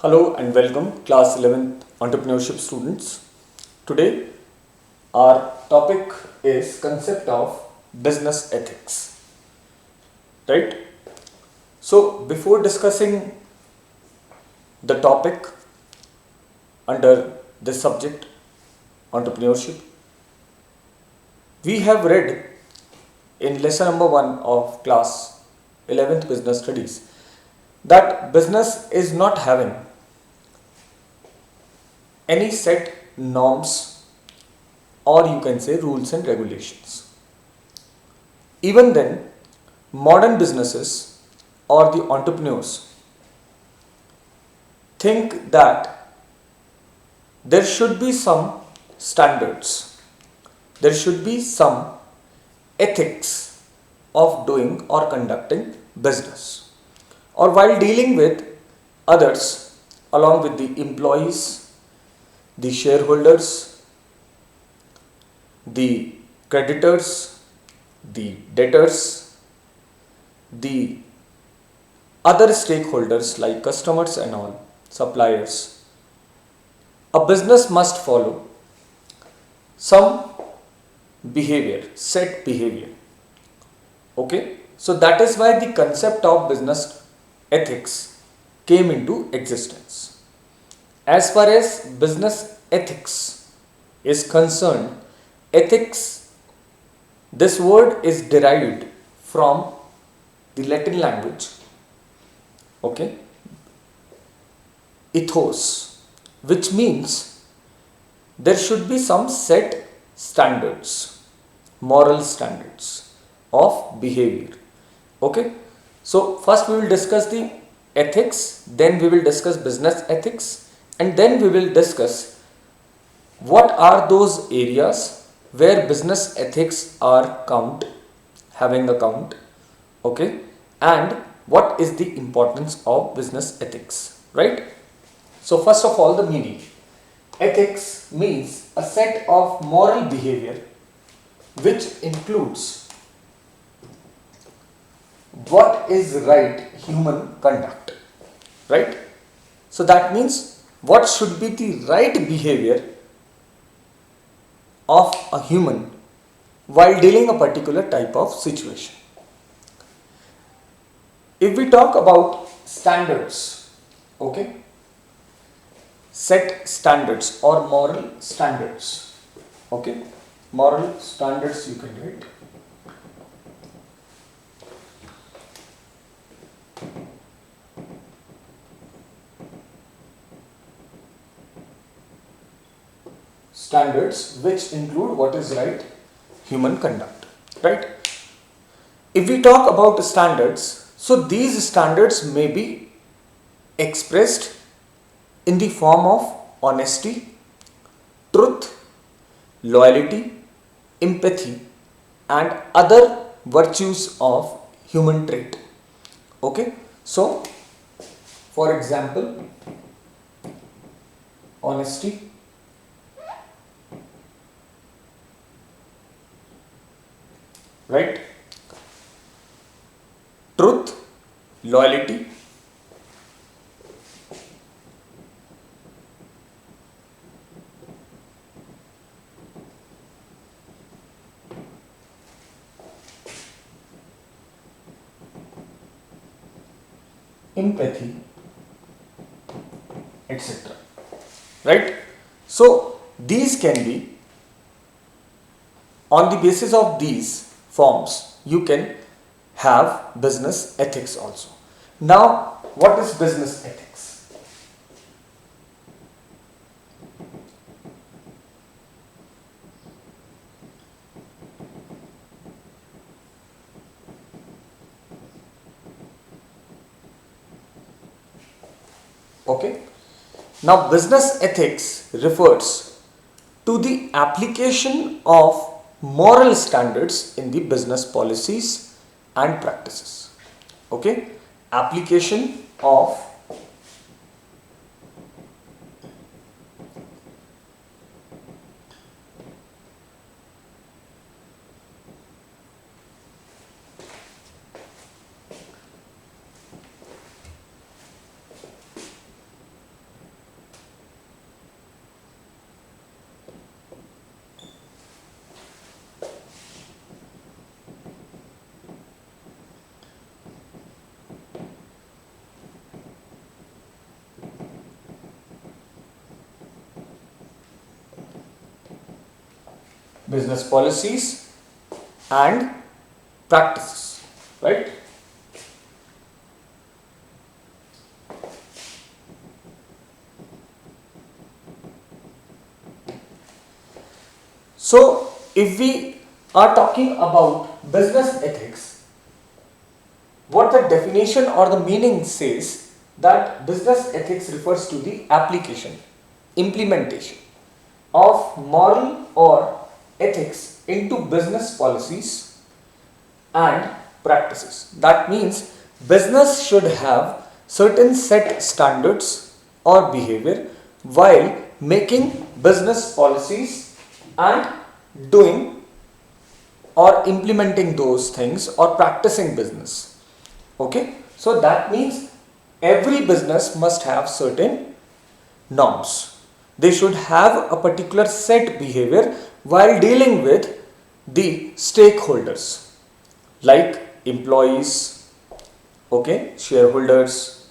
Hello and welcome class 11th entrepreneurship students. Today our topic is concept of business ethics. Right? So before discussing the topic under this subject entrepreneurship, we have read in lesson number 1 of class 11th business studies that business is not having any set norms or you can say rules and regulations. Even then, modern businesses or the entrepreneurs think that there should be some standards, there should be some ethics of doing or conducting business, or while dealing with others along with the employees, the shareholders, the creditors, the debtors, the other stakeholders like customers and all, suppliers. A business must follow some behavior, set behavior. Okay, so that is why the concept of business ethics came into existence. As far as business ethics is concerned, ethics, this word is derived from the Latin language, okay, ethos, which means there should be some set standards, moral standards of behavior. Okay, so first we will discuss the ethics, then we will discuss business ethics, and then we will discuss what are those areas where business ethics are having a count, okay, and what is the importance of business ethics, right? So first of all, the meaning. Ethics means a set of moral behavior which includes what is right human conduct, right? So that means what should be the right behavior of a human while dealing a particular type of situation. If we talk about standards, okay, set standards or moral standards, okay, moral standards you can write. Standards which include what is right human conduct, right? If we talk about standards, so these standards may be expressed in the form of honesty, truth, loyalty, empathy, and other virtues of human trait. Okay, so for example, honesty, right? Truth, loyalty, empathy, etc. Right? So these can be, on the basis of these forms, you can have business ethics also. Now, what is business ethics? Okay. Now, business ethics refers to the application of moral standards in the business policies and practices. Okay, application of business policies and practices, right? So, if we are talking about business ethics, what the definition or the meaning says that business ethics refers to the application, implementation of moral or ethics into business policies and practices. That means business should have certain set standards or behavior while making business policies and doing or implementing those things or practicing business. Okay, so that means every business must have certain norms. They should have a particular set behavior while dealing with the stakeholders like employees, okay, shareholders,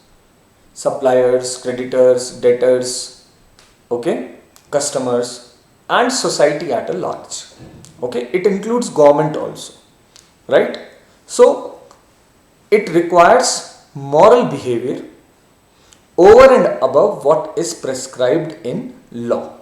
suppliers, creditors, debtors, okay, customers and society at a large. Okay, it includes government also, right? So it requires moral behavior over and above what is prescribed in law.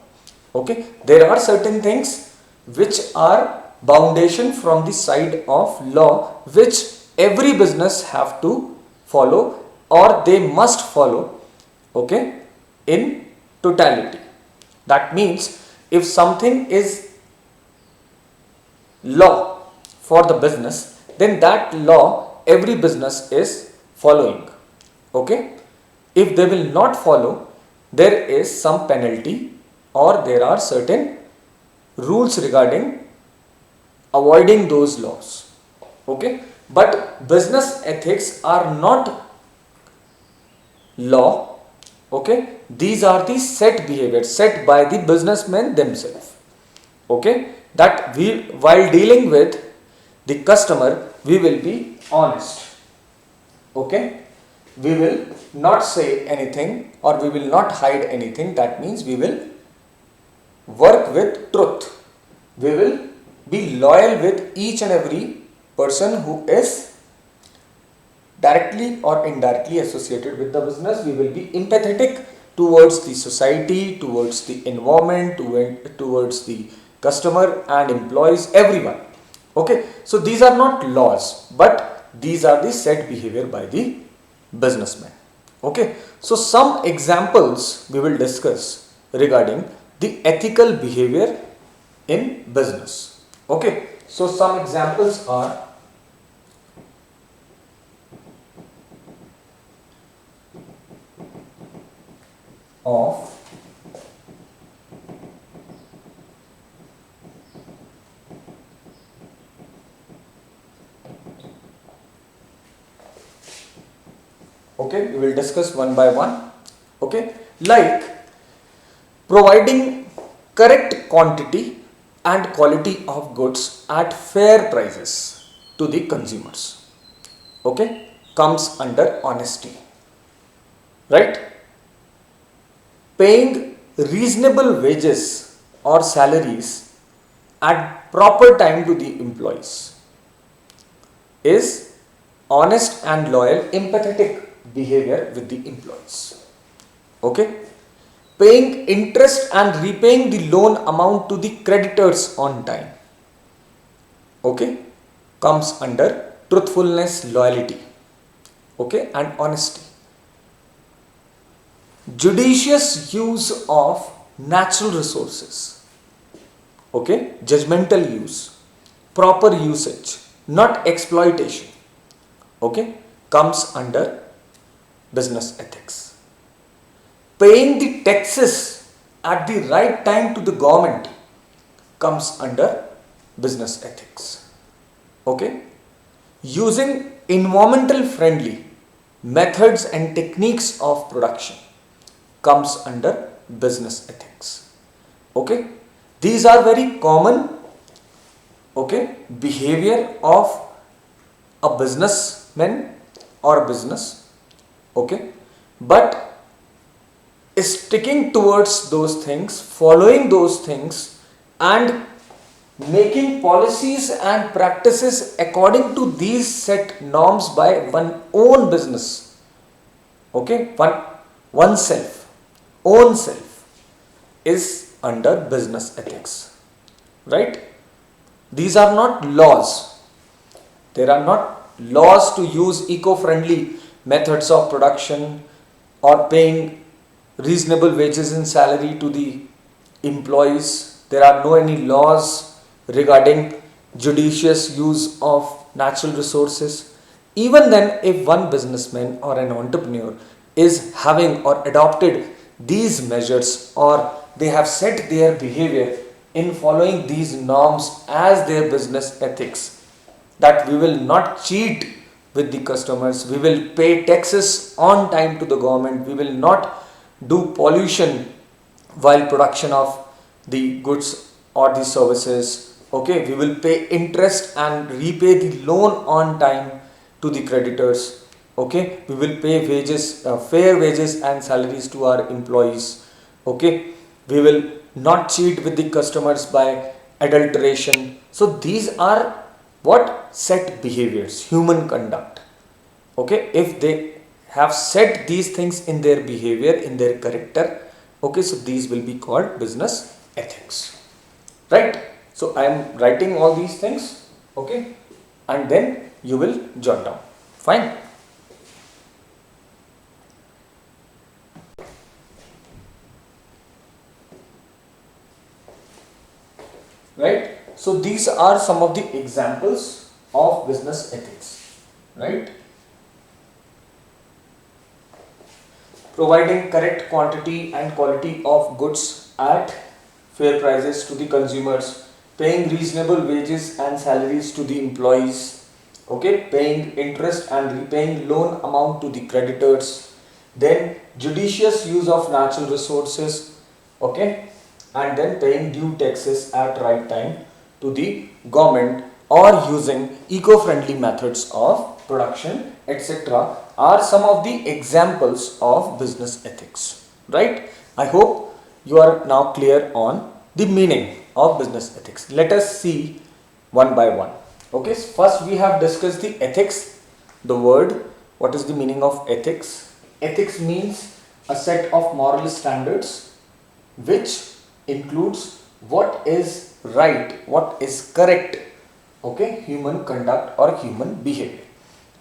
Okay, there are certain things which are foundation from the side of law which every business have to follow or they must follow, okay, in totality. That means if something is law for the business, then that law every business is following. Okay, if they will not follow, there is some penalty or there are certain rules regarding avoiding those laws. Okay, but business ethics are not law. Okay, these are the set behaviors set by the businessmen themselves. Okay, that we while dealing with the customer we will be honest. Okay, we will not say anything or we will not hide anything. That means we will work with truth. We will be loyal with each and every person who is directly or indirectly associated with the business. We will be empathetic towards the society, towards the environment, towards the customer and employees, everyone. Okay, so these are not laws, but these are the set behavior by the businessman. Okay, so some examples we will discuss regarding the ethical behavior in business. Okay, so some examples are of okay, we will discuss one by one. Okay, like providing correct quantity and quality of goods at fair prices to the consumers. Okay, comes under honesty, right? Paying reasonable wages or salaries at proper time to the employees is honest and loyal, empathetic behavior with the employees. Okay, paying interest and repaying the loan amount to the creditors on time, okay, comes under truthfulness, loyalty, okay, and honesty. Judicious use of natural resources, okay, judgmental use, proper usage, not exploitation, okay, comes under business ethics. Paying the taxes at the right time to the government comes under business ethics. Okay, using environmental friendly methods and techniques of production comes under business ethics. Okay, these are very common, okay, behavior of a businessman or a business. Okay, but sticking towards those things, following those things and making policies and practices according to these set norms by one own business. Okay, oneself, own self is under business ethics, right? These are not laws. There are not laws to use eco-friendly methods of production or paying reasonable wages and salary to the employees. There are no any laws regarding judicious use of natural resources. Even then, if one businessman or an entrepreneur is having or adopted these measures, or they have set their behavior in following these norms as their business ethics, that we will not cheat with the customers, we will pay taxes on time to the government, we will not do pollution while production of the goods or the services. Okay, we will pay interest and repay the loan on time to the creditors. Okay, we will pay wages, fair wages and salaries to our employees. Okay, we will not cheat with the customers by adulteration. So these are what set behaviors, human conduct. Okay, if they have set these things in their behavior, in their character, okay, so these will be called business ethics, right? So I am writing all these things, okay, and then you will jot down. Fine. Right? So these are some of the examples of business ethics, right? Providing correct quantity and quality of goods at fair prices to the consumers, paying reasonable wages and salaries to the employees, okay, paying interest and repaying loan amount to the creditors, then judicious use of natural resources, okay, and then paying due taxes at right time to the government, or using eco-friendly methods of production, etc., are some of the examples of business ethics, right? I hope you are now clear on the meaning of business ethics. Let us see one by one. Okay, so first we have discussed the ethics, the word. What is the meaning of ethics? Ethics means a set of moral standards which includes what is right, what is correct, okay, human conduct or human behavior.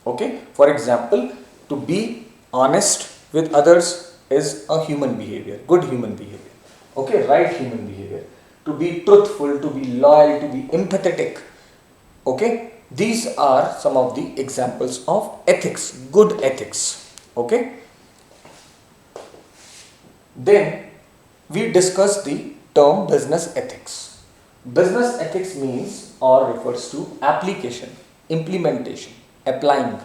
Okay, for example, to be honest with others is a human behavior, good human behavior, okay, right human behavior. To be truthful, to be loyal, to be empathetic, okay, these are some of the examples of ethics, good ethics. Okay, then we discuss the term business ethics. Business ethics means or refers to application, implementation, applying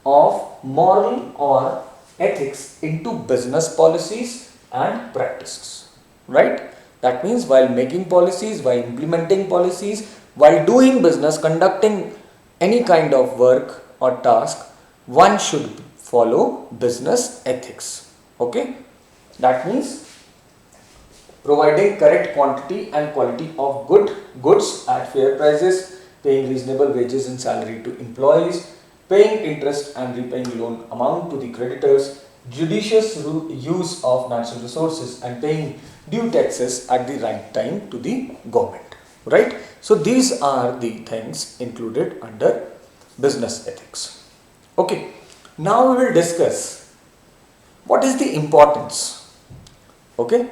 of moral or ethics into business policies and practices, right? That means while making policies, while implementing policies, while doing business, conducting any kind of work or task, one should follow business ethics. Okay, that means providing correct quantity and quality of goods at fair prices, paying reasonable wages and salary to employees, paying interest and repaying loan amount to the creditors, judicious use of natural resources, and paying due taxes at the right time to the government, right? So these are the things included under business ethics. Okay, now we will discuss what is the importance. Okay,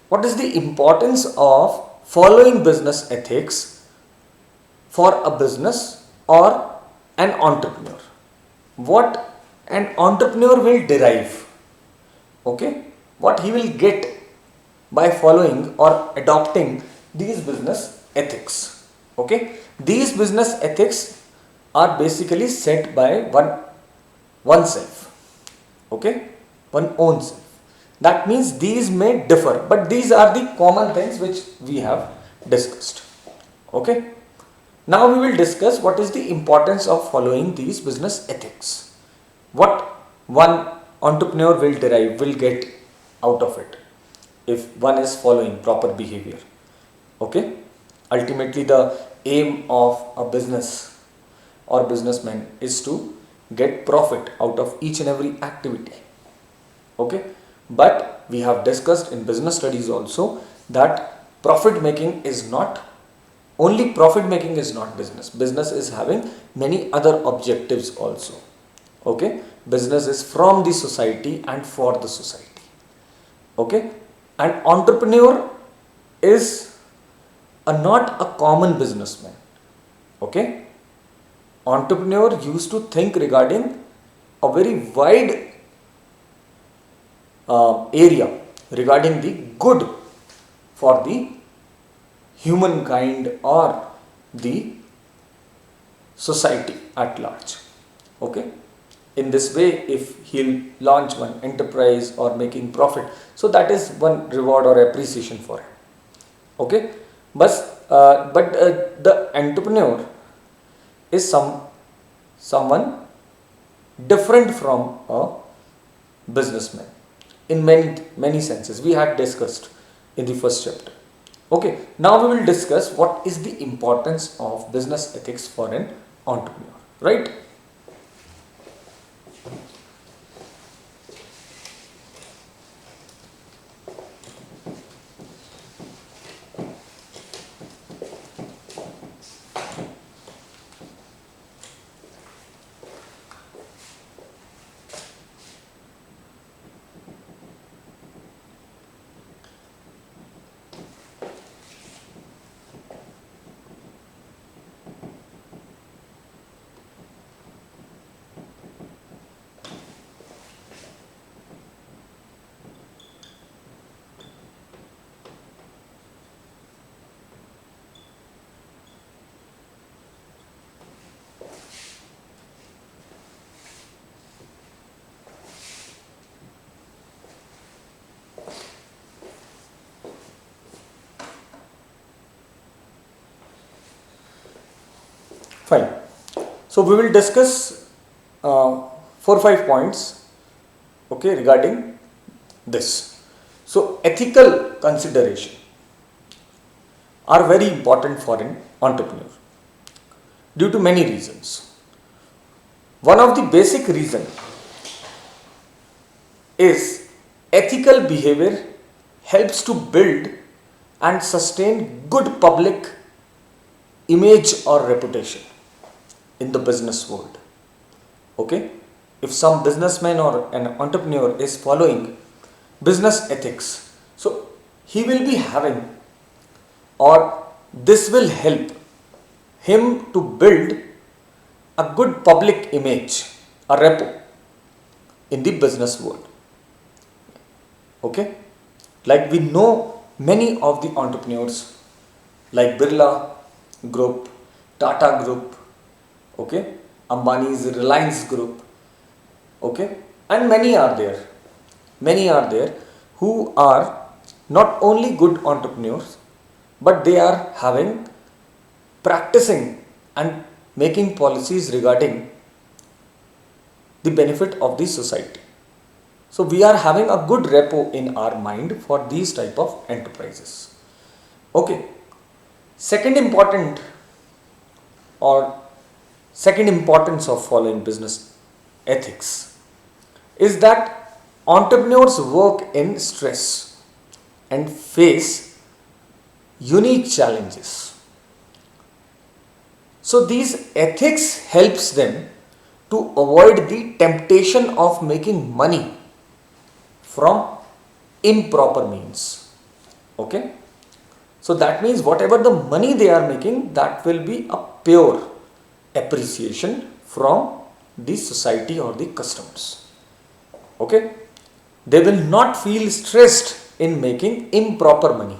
what is the importance of following business ethics for a business or an entrepreneur? What an entrepreneur will derive, okay, what he will get by following or adopting these business ethics. Okay, these business ethics are basically set by oneself, okay, one own self. That means these may differ, but these are the common things which we have discussed. Okay, now we will discuss what is the importance of following these business ethics. What one entrepreneur will derive, will get out of it if one is following proper behavior. Okay, Ultimately, the aim of a business or businessman is to get profit out of each and every activity. Okay, but we have discussed in business studies also that profit making is not only profit making is not business. Business is having many other objectives also. Okay, business is from the society and for the society. Okay, an entrepreneur is not a common businessman. Okay, entrepreneur used to think regarding a very wide area regarding the good for the humankind or the society at large. Okay, in this way, if he'll launch one enterprise or making profit, so that is one reward or appreciation for him. Okay, but the entrepreneur is someone different from a businessman in many senses. We had discussed in the first chapter. Okay, now we will discuss what is the importance of business ethics for an entrepreneur, right? Fine. So we will discuss 4-5 points, okay, regarding this. So ethical consideration are very important for an entrepreneur due to many reasons. One of the basic reason is ethical behavior helps to build and sustain good public image or reputation in the business world. Okay, if some businessman or an entrepreneur is following business ethics, so he will be having, or this will help him to build a good public image, a repo in the business world. Okay, like we know many of the entrepreneurs like Birla Group, Tata Group, okay, Ambani's Reliance Group, okay, and many are there who are not only good entrepreneurs, but they are having, practicing and making policies regarding the benefit of the society. So we are having a good repo in our mind for these type of enterprises. Okay, second importance of following business ethics is that entrepreneurs work in stress and face unique challenges. So these ethics helps them to avoid the temptation of making money from improper means. Okay, so that means whatever the money they are making, that will be a pure appreciation from the society or the customers. Okay, they will not feel stressed in making improper money.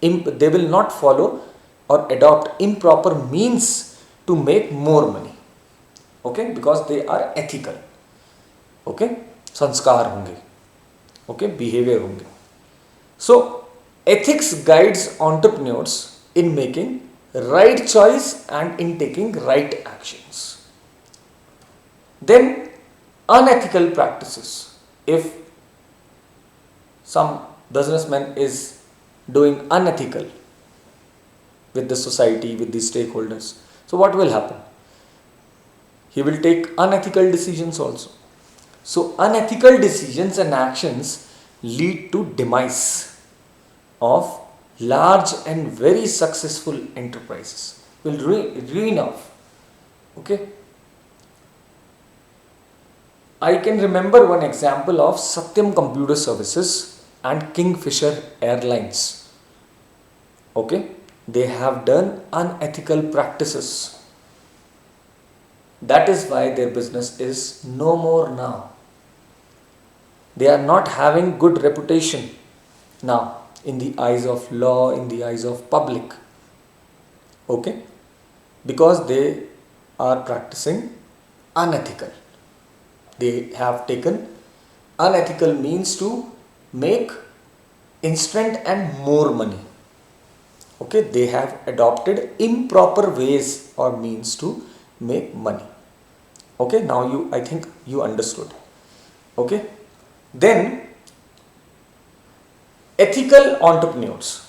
They will not follow or adopt improper means to make more money. Okay, because they are ethical. Okay, संस्कार होंगे, okay, behavior होंगे. So ethics guides entrepreneurs in making right choice and in taking right actions. Then unethical practices. If some businessman is doing unethical with the society, with the stakeholders. So what will happen? He will take unethical decisions also. So unethical decisions and actions lead to demise of large and very successful enterprises. Will ruin off. Okay. I can remember one example of Satyam Computer Services and Kingfisher Airlines. Okay, they have done unethical practices. That is why their business is no more now. They are not having good reputation now in the eyes of law, in the eyes of public. Okay, because they are practicing unethical. They have taken unethical means to make instant and more money. Okay, they have adopted improper ways or means to make money. Okay, now I think you understood. Okay, then ethical entrepreneurs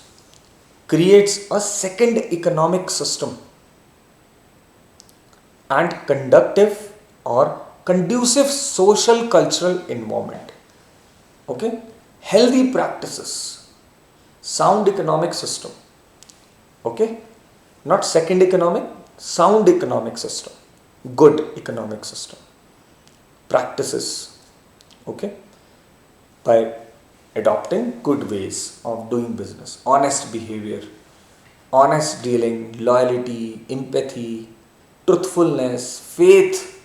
creates a second economic system and conducive social cultural environment. Okay, healthy practices, sound economic system. Okay, not second economic, sound economic system, good economic system, practices. Okay, by adopting good ways of doing business, honest behavior, honest dealing, loyalty, empathy, truthfulness, faith.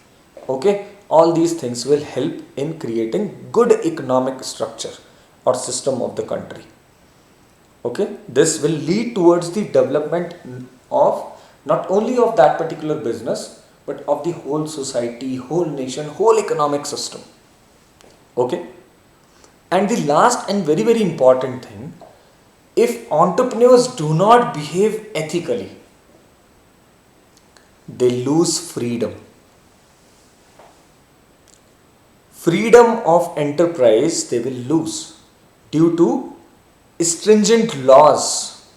Okay, all these things will help in creating good economic structure or system of the country. Okay, this will lead towards the development of not only of that particular business but of the whole society, whole nation, whole economic system. Okay, and the last and very very important thing, if entrepreneurs do not behave ethically, they lose freedom. Freedom of enterprise they will lose due to stringent laws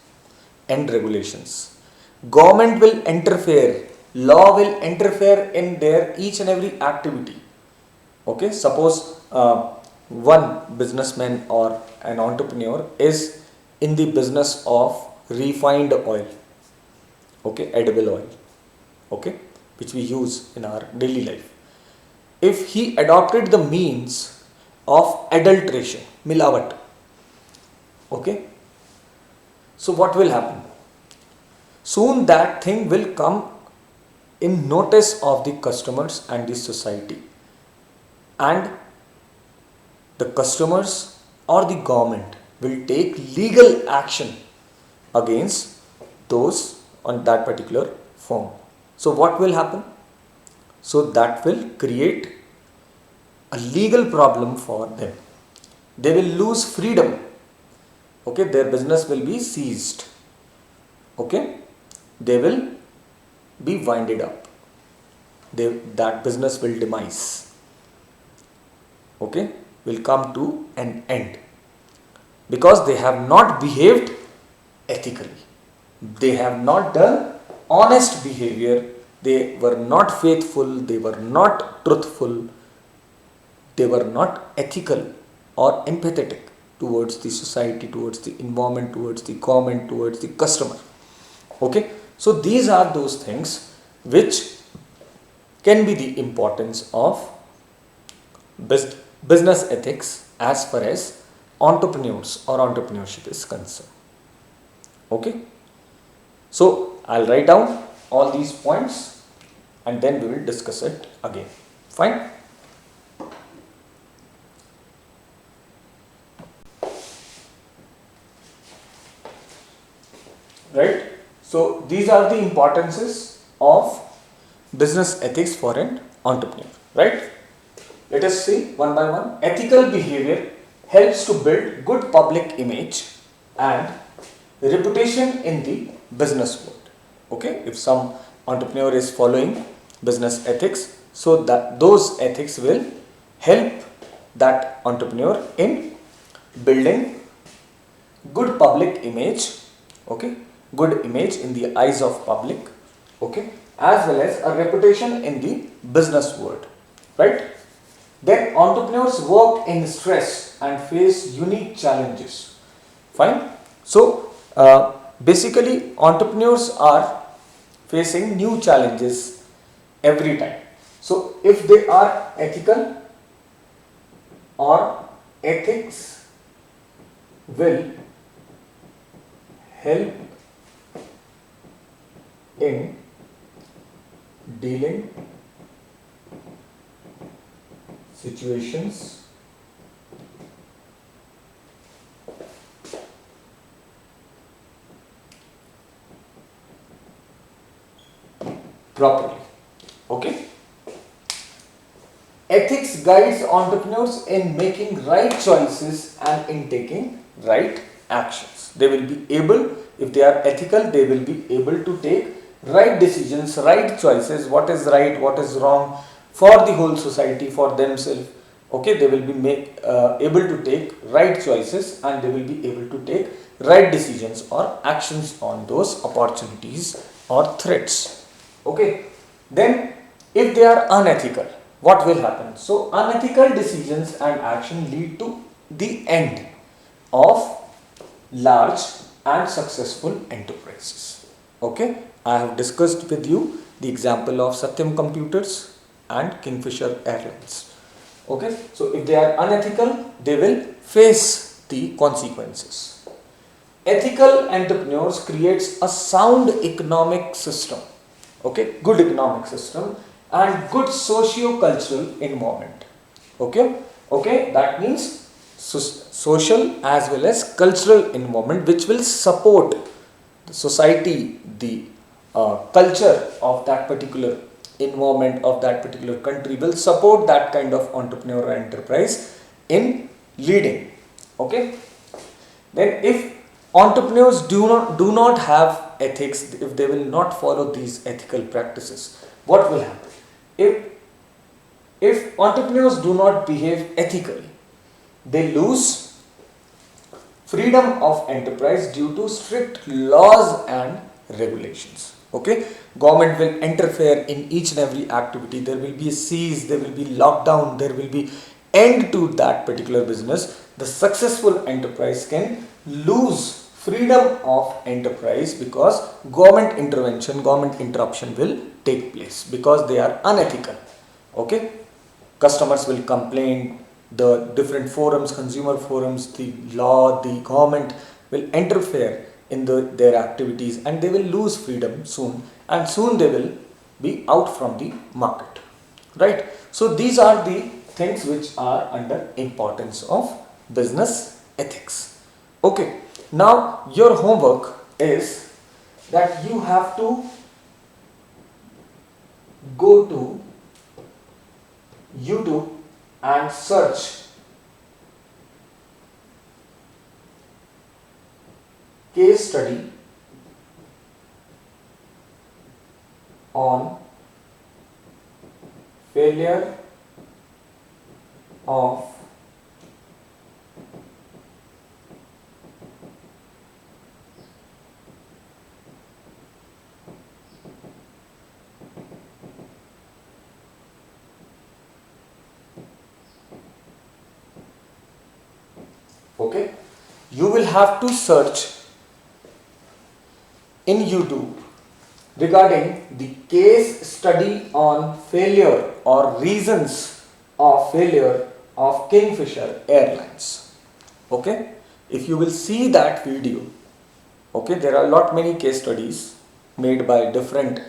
and regulations. Government will interfere, law will interfere in their each and every activity. Okay, suppose one businessman or an entrepreneur is in the business of refined oil. Okay, edible oil. Okay, which we use in our daily life. If he adopted the means of adulteration, milawat, okay, so what will happen? Soon that thing will come in notice of the customers and the society, and the customers or the government will take legal action against those on that particular firm. So what will happen? So that will create a legal problem for them. They will lose freedom. Okay, their business will be seized. Okay, they will be winded up. That business will demise. Okay, will come to an end because they have not behaved ethically. They have not done honest behavior. They were not faithful, they were not truthful, they were not ethical or empathetic towards the society, towards the environment, towards the government, towards the customer. Okay, so these are those things which can be the importance of business ethics as far as entrepreneurs or entrepreneurship is concerned. Okay, so I'll write down all these points and then we will discuss it again. Fine. Right. So these are the importances of business ethics for an entrepreneur. Right. Let us see one by one. Ethical behavior helps to build good public image and reputation in the business world. Okay, if some entrepreneur is following business ethics, so that those ethics will help that entrepreneur in building good public image, okay, good image in the eyes of public, okay, as well as a reputation in the business world, right? Then entrepreneurs work in stress and face unique challenges. Fine. So basically entrepreneurs are facing new challenges every time. So if they are ethical, or ethics will help in dealing situations properly. Okay. Ethics guides entrepreneurs in making right choices and in taking right actions. They will be able, if they are ethical, they will be able to take right decisions, right choices, what is right, what is wrong for the whole society, for themselves. Okay, they will be able to take right choices and they will be able to take right decisions or actions on those opportunities or threats. Okay, then if they are unethical, what will happen? So unethical decisions and action lead to the end of large and successful enterprises. Okay, I have discussed with you the example of Satyam Computers and Kingfisher Airlines. Okay, so if they are unethical, they will face the consequences. Ethical entrepreneurs creates a sound economic system, okay, good economic system and good socio-cultural environment. Okay, that means social as well as cultural environment which will support the society, the culture of that particular environment of that particular country will support that kind of entrepreneur enterprise in leading. Okay, then if entrepreneurs do not have ethics, if they will not follow these ethical practices, what will happen? If entrepreneurs do not behave ethically, they lose freedom of enterprise due to strict laws and regulations. Okay, government will interfere in each and every activity. There will be a seize, there will be lockdown, there will be end to that particular business. The successful enterprise can lose freedom of enterprise because government intervention, government interruption will take place because they are unethical. Okay, customers will complain, the different forums, consumer forums, the law, the government will interfere in their activities and they will lose freedom soon, and soon they will be out from the market, right? So these are the things which are under importance of business ethics. Okay, now your homework is that you have to go to YouTube and search case study on failure of okay, you will have to search in YouTube regarding the case study on failure or reasons of failure of Kingfisher Airlines. Okay, if you will see that video, okay, there are a lot many case studies made by different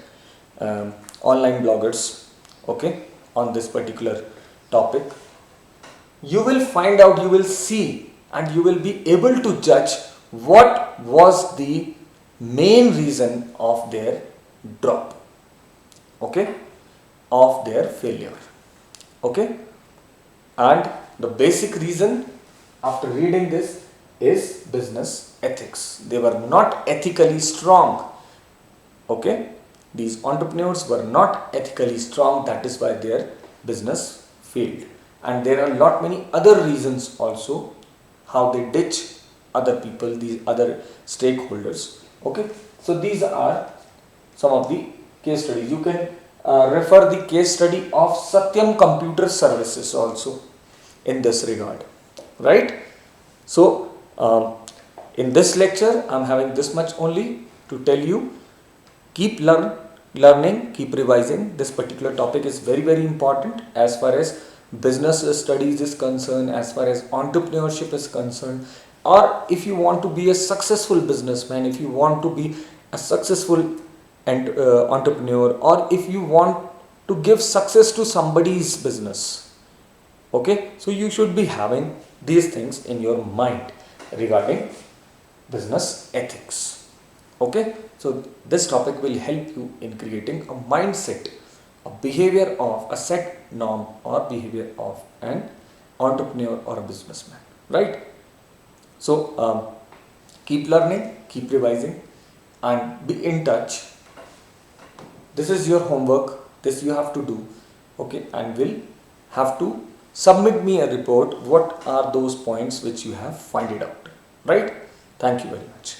online bloggers, okay, on this particular topic. You will find out, you will see, and you will be able to judge what was the main reason of their drop, okay, of their failure, okay. And the basic reason after reading this is business ethics. They were not ethically strong, okay. These entrepreneurs were not ethically strong, that is why their business failed. And there are a lot many other reasons also how they ditch other people, these other stakeholders, okay. So these are some of the case studies. You can refer the case study of Satyam Computer Services also in this regard, right? So in this lecture I am having this much only to tell you. Keep learning, keep revising. This particular topic is very, very important as far as business studies is concerned, as far as entrepreneurship is concerned, or if you want to be a successful businessman, if you want to be a successful entrepreneur, or if you want to give success to somebody's business. Okay, so you should be having these things in your mind regarding business ethics. Okay, so this topic will help you in creating a mindset, a behavior of a set norm or behavior of an entrepreneur or a businessman, right? So keep learning, keep revising, and be in touch. This is your homework, this you have to do, okay, and will have to submit me a report what are those points which you have find it out, right? Thank you very much.